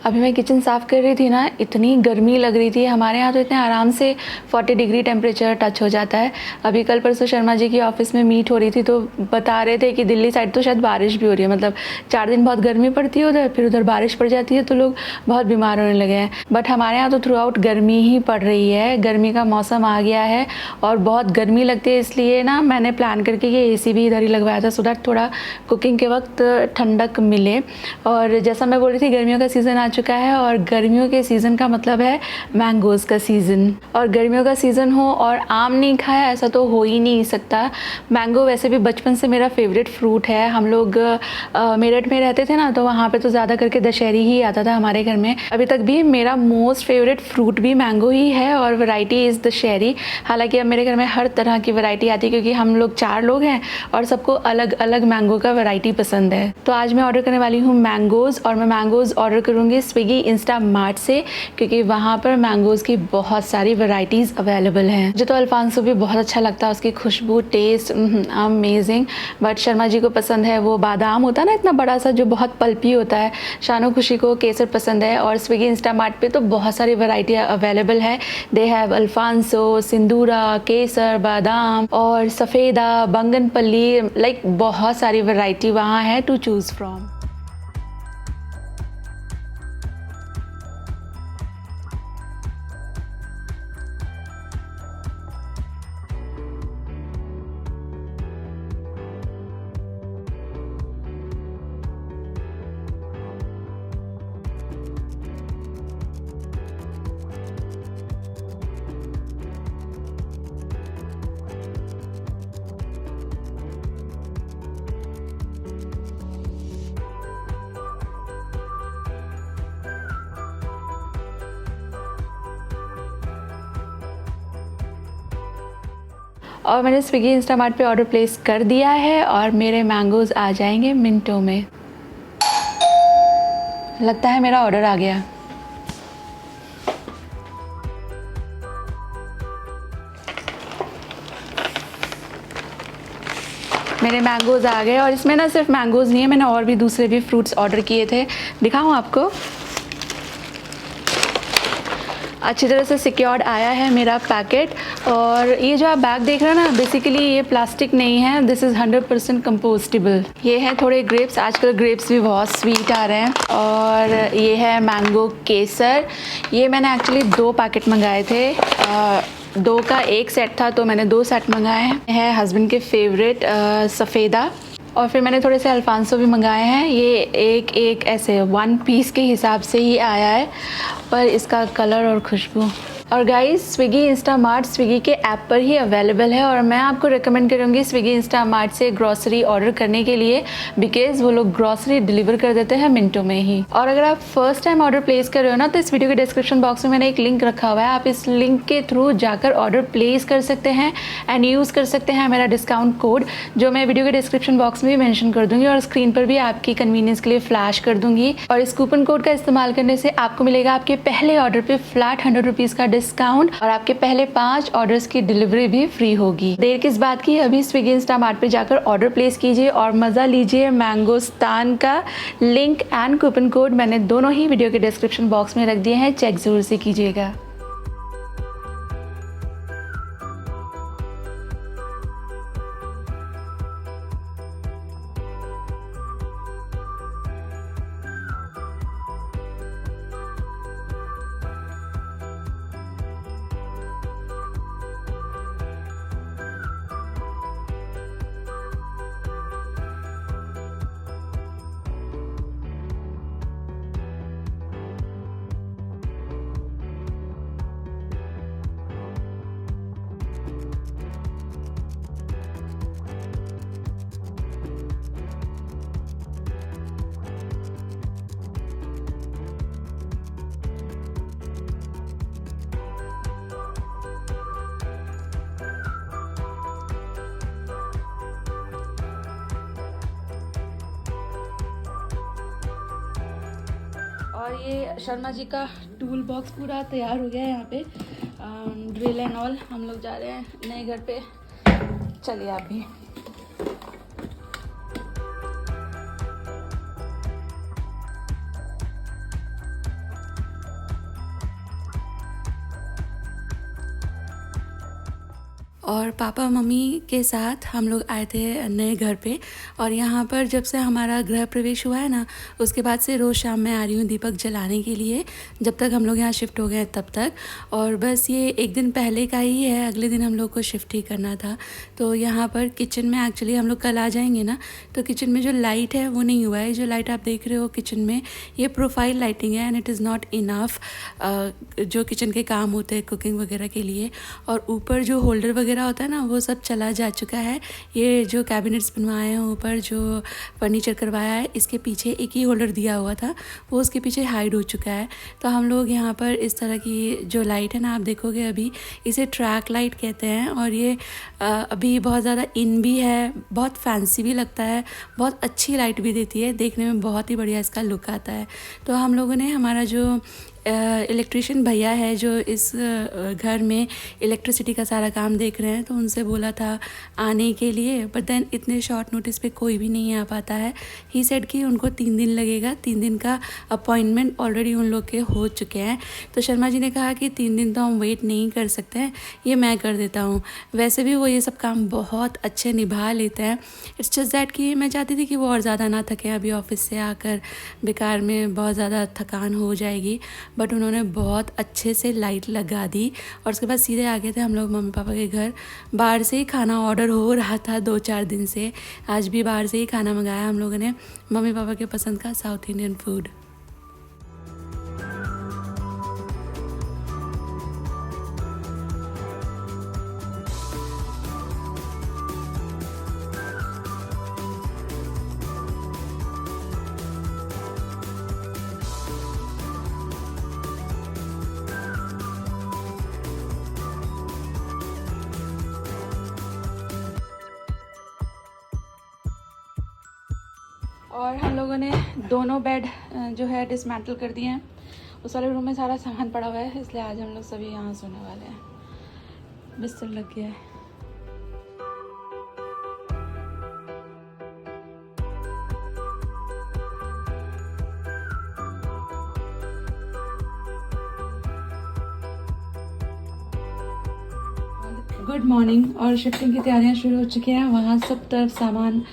अभी मैं किचन साफ़ कर रही थी ना, इतनी गर्मी लग रही थी। हमारे यहाँ तो इतने आराम से 40 डिग्री टेम्परेचर टच हो जाता है। अभी कल परसों शर्मा जी की ऑफिस में मीट हो रही थी तो बता रहे थे कि दिल्ली साइड तो शायद बारिश भी हो रही है। मतलब 4 दिन बहुत गर्मी पड़ती है उधर, फिर उधर बारिश पड़ जाती है तो लोग बहुत बीमार होने लगे हैं। बट हमारे यहाँ तो थ्रू आउट गर्मी ही पड़ रही है। गर्मी का मौसम आ गया है और बहुत गर्मी लगती है, इसलिए ना मैंने प्लान करके ये AC भी इधर ही लगवाया था, सो दैट थोड़ा कुकिंग के वक्त ठंडक मिले। और जैसा मैं बोल रही थी, गर्मियों का सीज़न आ चुका है और गर्मियों के सीज़न का मतलब है मैंगोज़ का सीज़न। और गर्मियों का सीज़न हो और आम नहीं खाया ऐसा तो हो ही नहीं सकता। मैंगो वैसे भी बचपन से मेरा फेवरेट फ्रूट है। हम लोग मेरठ में रहते थे ना, तो वहाँ पे तो ज़्यादा करके दशहरी ही आता था हमारे घर में। अभी तक भी मेरा मोस्ट फेवरेट फ्रूट भी मैंगो ही है और वैरायटी इज़ दशहरी। हालांकि अब मेरे घर में हर तरह की वैरायटी आती है क्योंकि हम लोग 4 लोग हैं और सबको अलग अलग मैंगो का वैरायटी पसंद है। तो आज मैं ऑर्डर करने वाली हूँ मैंगोज़, और मैं मैंगोज़ ऑर्डर करूँगी स्विगी इंस्टामार्ट से क्योंकि वहाँ पर मैंगोज़ की बहुत सारी वैरायटीज़ अवेलेबल हैं। मुझे तो अल्फांसो भी बहुत अच्छा लगता है, उसकी खुशबू, test amazing. But Sharma ji को पसंद है वो बादाम होता है ना, इतना बड़ा सा जो बहुत पल्पी होता है। शानो खुशी को केसर पसंद है। और स्विगी इंस्टामार्ट पे तो बहुत सारी वैरायटी अवेलेबल है। दे हैव अल्फांसो, सिंदूरा, केसर, बादाम और सफ़ेदा, बंगनपल्ली, लाइक बहुत सारी वैरायटी वहाँ है टू चूज़ फ्रॉम। और मैंने स्विगी इंस्टामार्ट पे ऑर्डर प्लेस कर दिया है और मेरे मैंगोज़ आ जाएंगे मिनटों में। लगता है मेरा ऑर्डर आ गया। मेरे मैंगोज़ आ गए और इसमें ना सिर्फ मैंगोज़ नहीं है, मैंने और भी दूसरे भी फ्रूट्स ऑर्डर किए थे। दिखाऊं आपको? अच्छी तरह से सिक्योर्ड आया है मेरा पैकेट। और ये जो आप बैग देख रहे हैं ना, बेसिकली ये प्लास्टिक नहीं है, दिस इज़ 100% कंपोस्टेबल। ये है थोड़े ग्रेप्स, आजकल ग्रेप्स भी बहुत स्वीट आ रहे हैं। और ये है मैंगो केसर। ये मैंने एक्चुअली 2 पैकेट मंगाए थे, 2 का 1 सेट था तो मैंने 2 सेट मंगाए हैं। है हस्बैंड के फेवरेट सफ़ेदा। और फिर मैंने थोड़े से अल्फांसो भी मंगाए हैं। ये एक ऐसे 1 पीस के हिसाब से ही आया है, पर इसका कलर और खुशबू। और गाइस, स्विगी इंस्टामार्ट स्विगी के ऐप पर ही अवेलेबल है और मैं आपको रिकमेंड करूँगी स्विगी इंस्टामार्ट से ग्रॉसरी ऑर्डर करने के लिए, बिकॉज़ वो लोग ग्रॉसरी डिलीवर कर देते हैं मिनटों में ही। और अगर आप फर्स्ट टाइम ऑर्डर प्लेस कर रहे हो ना, तो इस वीडियो के डिस्क्रिप्शन बॉक्स में मैंने एक लिंक रखा हुआ है, आप इस लिंक के थ्रू जाकर ऑर्डर प्लेस कर सकते हैं एंड यूज़ कर सकते हैं मेरा डिस्काउंट कोड, जो मैं वीडियो के डिस्क्रिप्शन बॉक्स में भी मेंशन कर दूंगी और स्क्रीन पर भी आपकी कन्वीनियंस के लिए फ्लैश कर दूंगी। और इस कूपन कोड का इस्तेमाल करने से आपको मिलेगा आपके पहले ऑर्डर पे फ्लैट 100 रुपीज़ का डिस्काउंट और आपके पहले 5 ऑर्डर्स की डिलीवरी भी फ्री होगी। देर किस बात की, अभी स्विगी इंस्टामार्ट पे जाकर ऑर्डर प्लेस कीजिए और मज़ा लीजिए मैंगोस्तान का। लिंक एंड कूपन कोड मैंने दोनों ही वीडियो के डिस्क्रिप्शन बॉक्स में रख दिए हैं, चेक ज़रूर से कीजिएगा। और ये शर्मा जी का टूल बॉक्स पूरा तैयार हो गया है। यहाँ पे ड्रिल एंड ऑल। हम लोग जा रहे हैं नए घर पे, चलिए आप भी। और पापा मम्मी के साथ हम लोग आए थे नए घर पे। और यहाँ पर जब से हमारा गृह प्रवेश हुआ है ना, उसके बाद से रोज़ शाम में आ रही हूँ दीपक जलाने के लिए, जब तक हम लोग यहाँ शिफ्ट हो गए हैं तब तक। और बस ये एक दिन पहले का ही है, अगले दिन हम लोग को शिफ्ट ही करना था। तो यहाँ पर किचन में एक्चुअली हम लोग कल आ जाएंगे ना, तो किचन में जो लाइट है वो नहीं हुआ है। जो लाइट आप देख रहे हो किचन में, ये प्रोफाइल लाइटिंग है and it is not enough जो किचन के काम होते हैं कुकिंग वगैरह के लिए। और ऊपर जो होल्डर वगैरह होता है ना, वो सब चला जा चुका है। ये जो कैबिनेट्स बनवाए हैं ऊपर, जो फर्नीचर करवाया है, इसके पीछे एक ही होल्डर दिया हुआ था, वो उसके पीछे हाइड हो चुका है। तो हम लोग यहाँ पर इस तरह की जो लाइट है ना, आप देखोगे अभी इसे ट्रैक लाइट कहते हैं। और ये अभी बहुत ज़्यादा इन भी है, बहुत फैंसी भी लगता है, बहुत अच्छी लाइट भी देती है, देखने में बहुत ही बढ़िया इसका लुक आता है। तो हम लोगों ने हमारा जो इलेक्ट्रिशियन भैया है जो इस घर में इलेक्ट्रिसिटी का सारा काम देख रहे हैं, तो उनसे बोला था आने के लिए, बट देन इतने शॉर्ट नोटिस पे कोई भी नहीं आ पाता है। ही सेड कि उनको 3 दिन लगेगा, 3 दिन का अपॉइंटमेंट ऑलरेडी उन लोग के हो चुके हैं। तो शर्मा जी ने कहा कि 3 दिन तो हम वेट नहीं कर सकते हैं, ये मैं कर देता हूँ। वैसे भी वो ये सब काम बहुत अच्छे निभा लेते हैं। इट्स जस्ट दैट कि मैं चाहती थी कि वो और ज़्यादा ना थके, अभी ऑफिस से आकर बेकार में बहुत ज़्यादा थकान हो जाएगी। बट उन्होंने बहुत अच्छे से लाइट लगा दी और उसके बाद सीधे आ गए थे हम लोग मम्मी पापा के घर। बाहर से ही खाना ऑर्डर हो रहा था 2-4 दिन से, आज भी बाहर से ही खाना मंगाया हम लोगों ने, मम्मी पापा के पसंद का साउथ इंडियन फूड। और हम लोगों ने दोनों बेड जो है डिसमेंटल कर दिए हैं। उस वाले रूम में सारा सामान पड़ा हुआ है, इसलिए आज हम लोग सभी यहाँ सोने वाले हैं। बिस्तर लग गया है। Good morning. और शिफ्टिंग की तैयारियां शुरू हो चुकी हैं। वहाँ सब तरफ सामान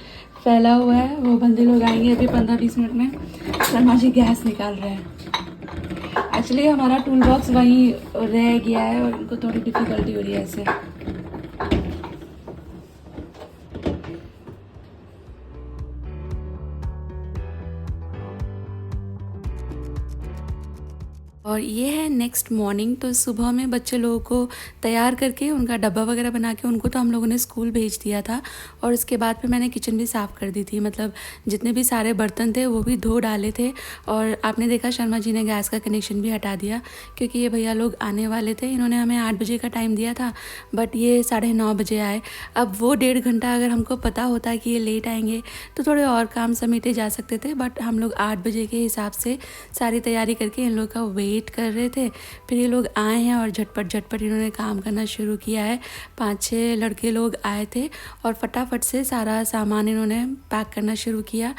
फैला हुआ है, वो बंदे लोग आएंगे अभी 15-20 मिनट में। शर्मा जी गैस निकाल रहे हैं। एक्चुअली हमारा टूल बॉक्स वहीं रह गया है और उनको थोड़ी डिफ़िकल्टी हो रही है ऐसे। और ये है नेक्स्ट मॉर्निंग। तो सुबह में बच्चे लोगों को तैयार करके उनका डब्बा वगैरह बना के उनको तो हम लोगों ने स्कूल भेज दिया था। और उसके बाद फिर मैंने किचन भी साफ़ कर दी थी, मतलब जितने भी सारे बर्तन थे वो भी धो डाले थे। और आपने देखा शर्मा जी ने गैस का कनेक्शन भी हटा दिया, क्योंकि ये भैया लोग आने वाले थे। इन्होंने हमें 8 बजे का टाइम दिया था, बट ये 9:30 बजे आए। अब वो 1.5 घंटा अगर हमको पता होता कि ये लेट आएंगे तो थोड़े और काम समेटे जा सकते थे, बट हम लोग 8 बजे के हिसाब से सारी तैयारी करके इन लोग का वेट कर रहे थे। फिर ये लोग आए हैं और झटपट इन्होंने काम करना शुरू किया है। 5-6 लड़के लोग आए थे और फटाफट से सारा सामान इन्होंने पैक करना शुरू किया।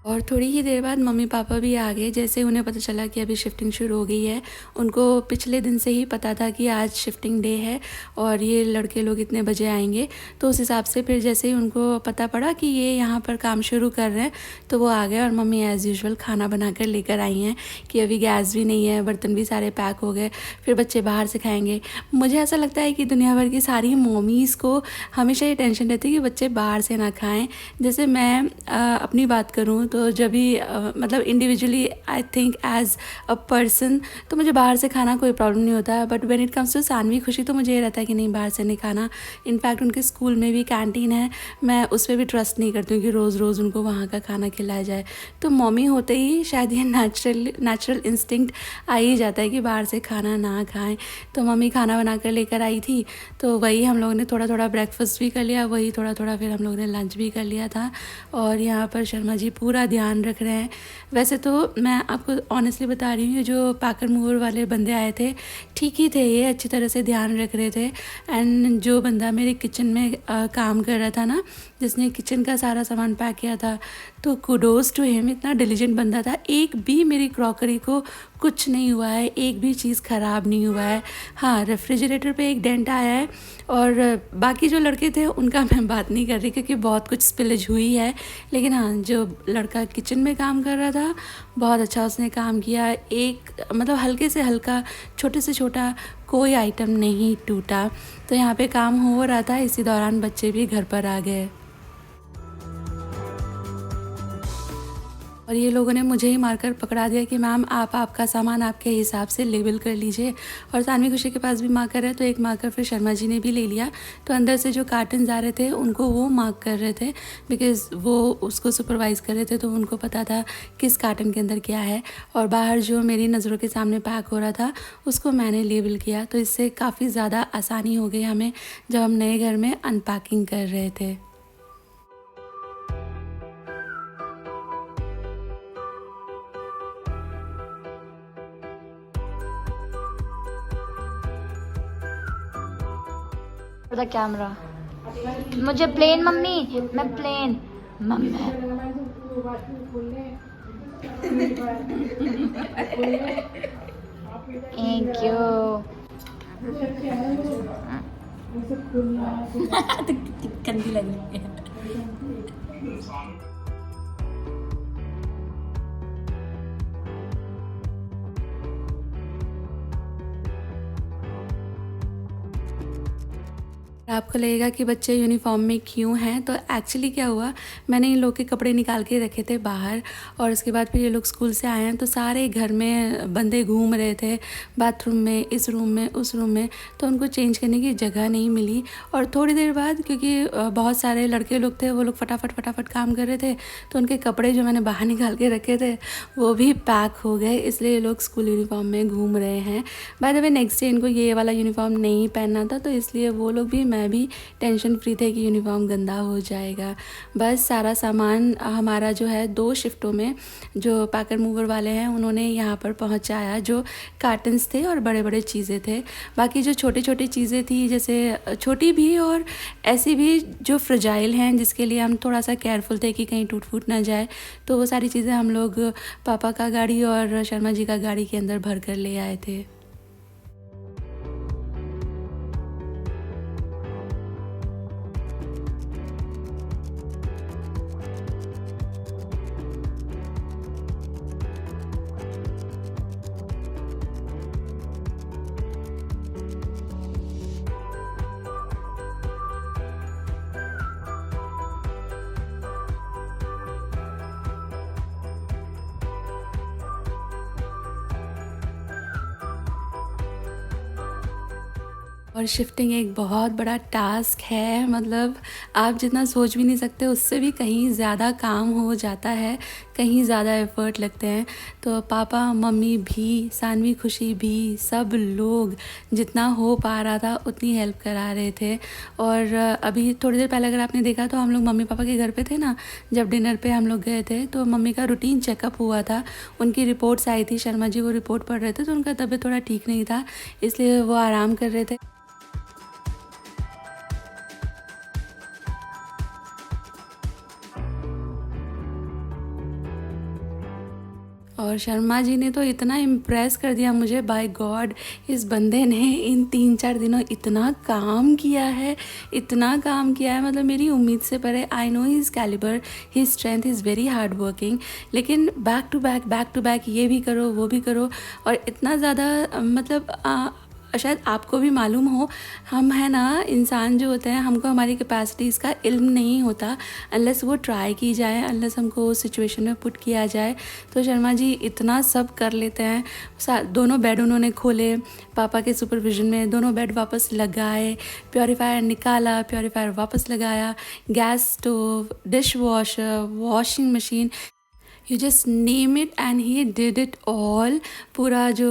और थोड़ी ही देर बाद मम्मी पापा भी आ गए। जैसे उन्हें पता चला कि अभी शिफ्टिंग शुरू हो गई है, उनको पिछले दिन से ही पता था कि आज शिफ्टिंग डे है और ये लड़के लोग इतने बजे आएंगे। तो उस हिसाब से फिर जैसे ही उनको पता पड़ा कि ये यहाँ पर काम शुरू कर रहे हैं, तो वो आ गए। और मम्मी एज़ यूजुअल खाना बना कर लेकर आई हैं कि अभी गैस भी नहीं है, बर्तन भी सारे पैक हो गए, फिर बच्चे बाहर से खाएँगे। मुझे ऐसा लगता है कि दुनिया भर की सारी मम्मीज़ को हमेशा ये टेंशन रहती है कि बच्चे बाहर से ना खाएँ। जैसे मैं अपनी बात करूँ तो जब भी मतलब individually I think as a person, तो मुझे बाहर से खाना कोई प्रॉब्लम नहीं होता है। But when it comes to Sanvi Khushi, तो मुझे ये रहता है कि नहीं, बाहर से नहीं खाना। इनफैक्ट उनके स्कूल में भी कैंटीन है, मैं उस पर भी ट्रस्ट नहीं करती हूँ कि रोज़ रोज़ उनको वहाँ का खाना खिलाया जाए। तो मम्मी होते ही शायद ये नेचुरल इंस्टिंक्ट आ ही जाता है कि बाहर से खाना ना खाएं। तो मम्मी खाना बना कर लेकर आई थी, तो वही हम लोगों ने थोड़ा थोड़ा ब्रेकफास्ट भी कर लिया, वही थोड़ा थोड़ा फिर हम लोगों ने लंच भी कर लिया था। और यहाँ पर शर्मा जी पूरा ध्यान रख रहे हैं। वैसे तो मैं आपको ऑनेस्टली बता रही हूँ, जो पैकर मूवर वाले बंदे आए थे ठीक ही थे, ये अच्छी तरह से ध्यान रख रहे थे। एंड जो बंदा मेरे किचन में काम कर रहा था ना, जिसने किचन का सारा सामान पैक किया था, तो कुडोज टू हिम, इतना डिलीजेंट बंदा था। एक भी मेरी क्रॉकरी को कुछ नहीं हुआ है, एक भी चीज़ ख़राब नहीं हुआ है। हाँ, रेफ्रिजरेटर पे एक डेंट आया है और बाकी जो लड़के थे उनका मैं बात नहीं कर रही क्योंकि बहुत कुछ स्पिलेज हुई है। लेकिन हाँ, जो लड़का किचन में काम कर रहा था बहुत अच्छा उसने काम किया। एक मतलब हल्के से हल्का, छोटे से छोटा कोई आइटम नहीं टूटा। तो यहाँ पे काम हो रहा था, इसी दौरान बच्चे भी घर पर आ गए और ये लोगों ने मुझे ही मारकर पकड़ा दिया कि मैम आप आपका सामान आपके हिसाब से लेबल कर लीजिए। और सानवी खुशी के पास भी मार्कर है तो एक मार्कर फिर शर्मा जी ने भी ले लिया। तो अंदर से जो कार्टन आ रहे थे उनको वो मार्क कर रहे थे बिकॉज़ वो उसको सुपरवाइज़ कर रहे थे, तो उनको पता था किस कार्टन के अंदर क्या है। और बाहर जो मेरी नज़रों के सामने पैक हो रहा था उसको मैंने लेबल किया। तो इससे काफ़ी ज़्यादा आसानी हो गई हमें जब हम नए घर में अनपैकिंग कर रहे थे। द कैमरा मुझे प्लेन मम्मी, मैं प्लेन मम्मी। Thank you. गंदी लग रही है। आपको लगेगा कि बच्चे यूनिफॉर्म में क्यों हैं, तो एक्चुअली क्या हुआ, मैंने इन लोग के कपड़े निकाल के रखे थे बाहर और उसके बाद फिर ये लोग स्कूल से आए हैं तो सारे घर में बंदे घूम रहे थे, बाथरूम में, इस रूम में, उस रूम में, तो उनको चेंज करने की जगह नहीं मिली। और थोड़ी देर बाद क्योंकि बहुत सारे लड़के लोग थे, वो लोग फटाफट काम कर रहे थे, तो उनके कपड़े जो मैंने बाहर निकाल के रखे थे वो भी पैक हो गए, इसलिए ये लोग स्कूल यूनिफॉर्म में घूम रहे हैं। By the way next day इनको ये वाला यूनिफॉर्म नहीं पहनना था, तो इसलिए वो लोग भी, मैं भी टेंशन फ्री थे कि यूनिफॉर्म गंदा हो जाएगा। बस सारा सामान हमारा जो है 2 शिफ्टों में जो पैकर मूवर वाले हैं उन्होंने यहाँ पर पहुँचाया, जो कार्टन्स थे और बड़े बड़े चीज़ें थे। बाकी जो छोटी छोटी चीज़ें थी, जैसे छोटी भी और ऐसी भी जो फ्रजाइल हैं जिसके लिए हम थोड़ा सा केयरफुल थे कि कहीं टूट फूट ना जाए, तो वो सारी चीज़ें हम लोग पापा का गाड़ी और शर्मा जी का गाड़ी के अंदर भर कर ले आए थे। और शिफ्टिंग एक बहुत बड़ा टास्क है, मतलब आप जितना सोच भी नहीं सकते उससे भी कहीं ज़्यादा काम हो जाता है, कहीं ज़्यादा एफ़र्ट लगते हैं। तो पापा मम्मी भी, सानवी खुशी भी, सब लोग जितना हो पा रहा था उतनी हेल्प करा रहे थे। और अभी थोड़ी देर पहले अगर आपने देखा तो हम लोग मम्मी पापा के घर पे थे ना, जब डिनर पे हम लोग गए थे तो मम्मी का रूटीन चेकअप हुआ था, उनकी रिपोर्ट्स आई थी, शर्मा जी वो रिपोर्ट पढ़ रहे थे, तो उनका तबीयत थोड़ा ठीक नहीं था, इसलिए वो आराम कर रहे थे। और शर्मा जी ने तो इतना इम्प्रेस कर दिया मुझे, बाय गॉड इस बंदे ने इन 3-4 दिनों इतना काम किया है, इतना काम किया है, मतलब मेरी उम्मीद से परे। I know his calibre, his strength, is very hard working, लेकिन बैक टू बैक ये भी करो वो भी करो, और इतना ज़्यादा मतलब शायद आपको भी मालूम हो, हम है ना, इंसान जो होते हैं हमको हमारी कैपेसिटीज़ का इल्म नहीं होता अनलेस वो ट्राई की जाए, अनलेस हमको उस सिचुएशन में पुट किया जाए। तो शर्मा जी इतना सब कर लेते हैं। दोनों बेड उन्होंने खोले पापा के सुपरविज़न में, दोनों बेड वापस लगाए, प्योरीफायर निकाला, प्योरीफायर वापस लगाया, gas stove, dish washer, washing machine, you just name it and he did it all. पूरा जो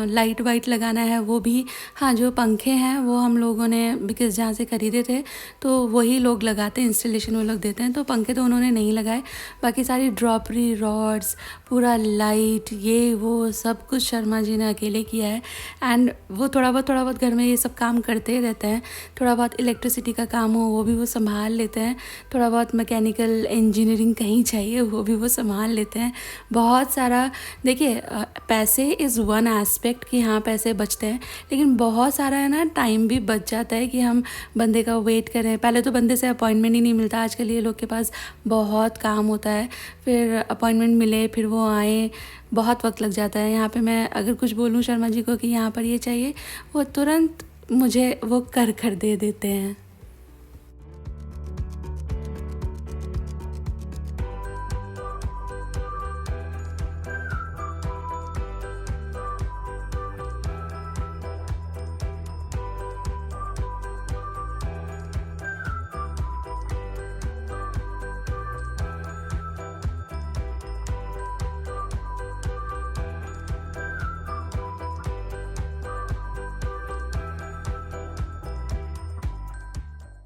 लाइट वाइट लगाना है वो भी, हाँ जो पंखे हैं वो हम लोगों ने बिकॉज़ जहाँ से ख़रीदे थे तो वही लोग लगाते हैं, इंस्टॉलेशन वो लोग देते हैं, तो पंखे तो उन्होंने नहीं लगाए। बाकी सारी ड्रॉपरी रॉड्स, पूरा लाइट, ये वो सब कुछ शर्मा जी ने अकेले किया है। एंड वो थोड़ा बहुत घर में ये सब काम करते रहते हैं। थोड़ा बहुत इलेक्ट्रिसिटी का काम हो वो भी वो संभाल लेते हैं, थोड़ा बहुत मैकेनिकल इंजीनियरिंग कहीं चाहिए वो भी वो संभाल लेते हैं बहुत सारा। देखिए पैसे इज़ वन एस्पेक्ट कि हाँ पैसे बचते हैं, लेकिन बहुत सारा है ना टाइम भी बच जाता है कि हम बंदे का वेट करें। पहले तो बंदे से अपॉइंटमेंट ही नहीं मिलता, आजकल ये लोग के पास बहुत काम होता है, फिर अपॉइंटमेंट मिले फिर वो आए, बहुत वक्त लग जाता है। यहाँ पे मैं अगर कुछ बोलूँ शर्मा जी को कि यहाँ पर ये चाहिए, वो तुरंत मुझे वो कर दे देते हैं।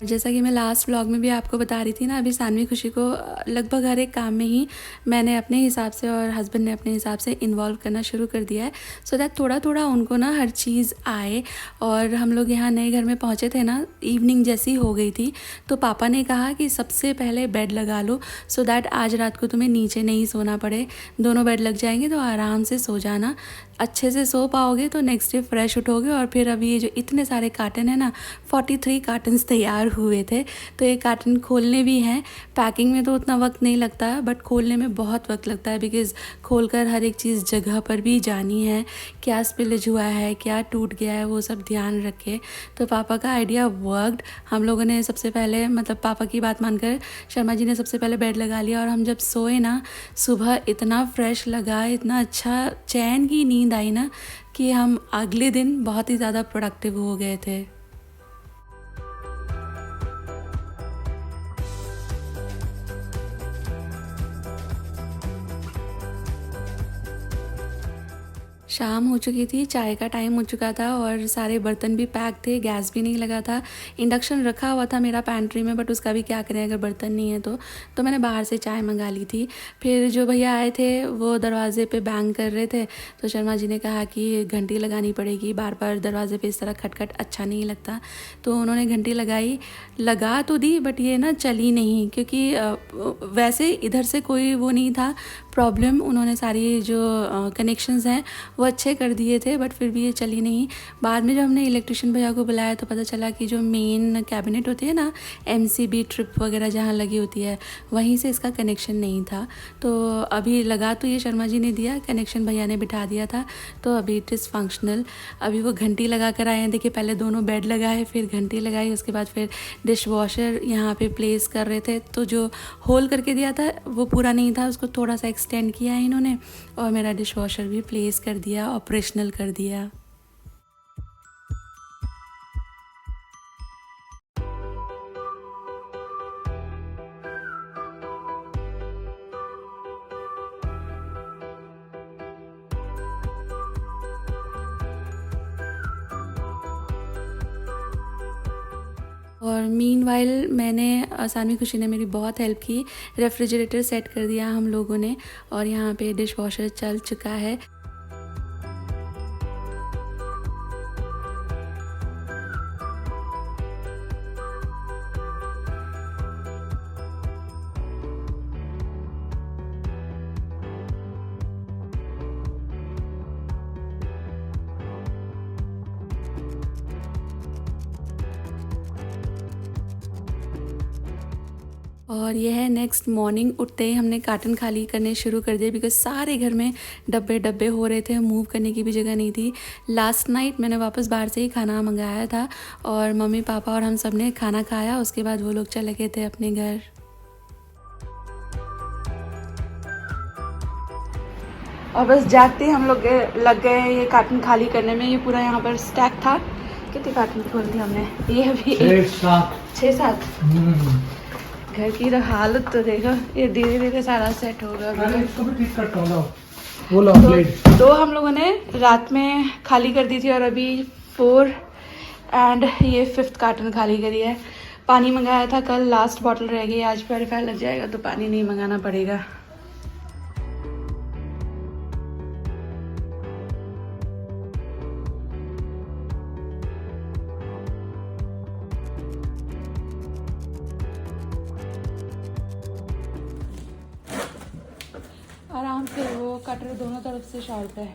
जैसा कि मैं लास्ट व्लॉग में भी आपको बता रही थी ना, अभी सानवी खुशी को लगभग हर एक काम में ही मैंने अपने हिसाब से और हस्बैंड ने अपने हिसाब से इन्वॉल्व करना शुरू कर दिया है, सो दैट थोड़ा थोड़ा उनको ना हर चीज़ आए। और हम लोग यहाँ नए घर में पहुँचे थे ना, इवनिंग जैसी हो गई थी, तो पापा ने कहा कि सबसे पहले बेड लगा लो सो दैट आज रात को तुम्हें नीचे नहीं सोना पड़े, दोनों बेड लग जाएंगे तो आराम से सो जाना, अच्छे से सो पाओगे तो नेक्स्ट डे फ्रेश उठोगे। और फिर अभी ये जो इतने सारे कार्टन है ना, 43 कार्टन्स तैयार हुए थे, तो ये कार्टन खोलने भी हैं। पैकिंग में तो उतना वक्त नहीं लगता है, बट खोलने में बहुत वक्त लगता है, बिकॉज़ खोलकर हर एक चीज़ जगह पर भी जानी है, क्या स्पिलेज हुआ है, क्या टूट गया है, वो सब ध्यान रखे। तो पापा का आइडिया वर्कड। हम लोगों ने सबसे पहले, मतलब पापा की बात मानकर शर्मा जी ने सबसे पहले बेड लगा लिया, और हम जब सोए ना सुबह इतना फ्रेश लगा, इतना अच्छा चैन की नींद आई ना कि हम अगले दिन बहुत ही ज़्यादा प्रोडक्टिव हो गए थे। शाम हो चुकी थी, चाय का टाइम हो चुका था और सारे बर्तन भी पैक थे, गैस भी नहीं लगा था। इंडक्शन रखा हुआ था मेरा पैंट्री में, बट उसका भी क्या करें अगर बर्तन नहीं है तो मैंने बाहर से चाय मंगा ली थी। फिर जो भैया आए थे वो दरवाजे पे बैंग कर रहे थे, तो शर्मा जी ने कहा कि घंटी लगानी पड़ेगी, बार बार दरवाजे पे इस तरह खटखट अच्छा नहीं लगता। तो उन्होंने घंटी लगा तो दी, बट ये ना चली नहीं, क्योंकि वैसे इधर से कोई वो नहीं था प्रॉब्लम। उन्होंने सारी जो कनेक्शंस हैं वो अच्छे कर दिए थे, बट फिर भी ये चली नहीं। बाद में जब हमने इलेक्ट्रिशियन भैया को बुलाया तो पता चला कि जो मेन कैबिनेट होती है ना, MCB ट्रिप वगैरह जहाँ लगी होती है, वहीं से इसका कनेक्शन नहीं था। तो अभी लगा तो ये शर्मा जी ने दिया, कनेक्शन भैया ने बिठा दिया था, तो अभी इट इज़ फंक्शनल। अभी वो घंटी लगा कर आए हैं, देखिए पहले दोनों बेड लगाए, फिर घंटी लगाई, उसके बाद फिर डिश वॉशर यहाँ पे प्लेस कर रहे थे। तो जो होल करके दिया था वो पूरा नहीं था, उसको थोड़ा सा एक्सटेंड किया है इन्होंने, और मेरा डिश वॉशर भी प्लेस कर दिया, ऑपरेशनल कर दिया। और मीनवाइल मैंने सानवी खुशी ने मेरी बहुत हेल्प की, रेफ्रिजरेटर सेट कर दिया हम लोगों ने, और यहाँ पे डिश वॉशर चल चुका है। और यह है नेक्स्ट मॉर्निंग, उठते ही हमने कार्टन खाली करने शुरू कर दिए, बिकॉज सारे घर में डब्बे हो रहे थे, मूव करने की भी जगह नहीं थी। लास्ट नाइट मैंने वापस बाहर से ही खाना मंगाया था, और मम्मी पापा और हम सब ने खाना खाया, उसके बाद वो लोग चले गए थे अपने घर। और बस जागते ही हम लोग लग गए ये कार्टन खाली करने में। ये पूरा यहाँ पर स्टैक था। कितने कार्टन खोल दिए हमने, ये अभी 6-7। घर की हालत तो देखो, ये धीरे धीरे सारा सेट होगा। तो हम लोगों ने रात में खाली कर दी थी, और अभी 4 एंड ये 5th कार्टन खाली करी है। पानी मंगाया था कल, लास्ट बॉटल रह गई, आज प्योरीफायर लग जाएगा तो पानी नहीं मंगाना पड़ेगा। फिर वो कटर दोनों तरफ से शार्प है।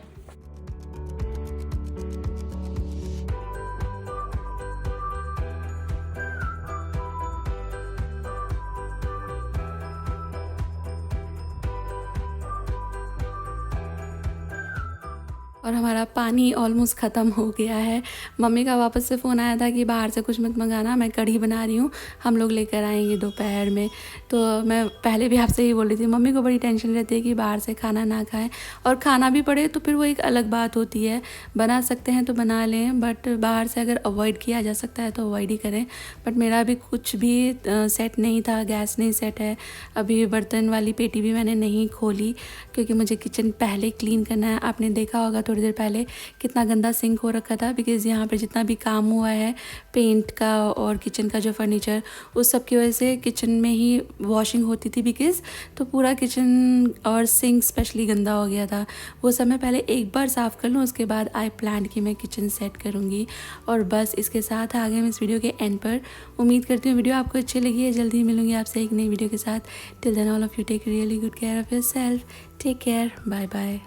और हमारा पानी ऑलमोस्ट ख़त्म हो गया है। मम्मी का वापस से फ़ोन आया था कि बाहर से कुछ मत मंगाना, मैं कढ़ी बना रही हूँ, हम लोग लेकर आएंगे दोपहर में। तो मैं पहले भी आपसे ही बोल रही थी, मम्मी को बड़ी टेंशन रहती है कि बाहर से खाना ना खाएं, और खाना भी पड़े तो फिर वो एक अलग बात होती है। बना सकते हैं तो बना लें, बट बाहर से अगर अवॉइड किया जा सकता है तो अवॉइड ही करें। बट मेरा अभी कुछ भी सेट नहीं था, गैस नहीं सेट है, अभी बर्तन वाली पेटी भी मैंने नहीं खोली क्योंकि मुझे किचन पहले क्लीन करना है। आपने देखा होगा थोड़ी देर पहले कितना गंदा सिंक हो रखा था, बिकॉज़ यहाँ पर जितना भी काम हुआ है पेंट का और किचन का जो फर्नीचर, उस सब की वजह से किचन में ही वॉशिंग होती थी बिकॉज़, तो पूरा किचन और सिंक स्पेशली गंदा हो गया था। वो सब मैं पहले एक बार साफ़ कर लूँ, उसके बाद आई प्लान कि मैं किचन सेट करूँगी। और बस इसके साथ आ गए हम इस वीडियो के एंड पर। उम्मीद करती हूँ वीडियो आपको अच्छी लगी है। जल्दी मिलूँगी आपसे एक नई वीडियो के साथ। Till then all of you take really good care of yourself. Take care, bye bye.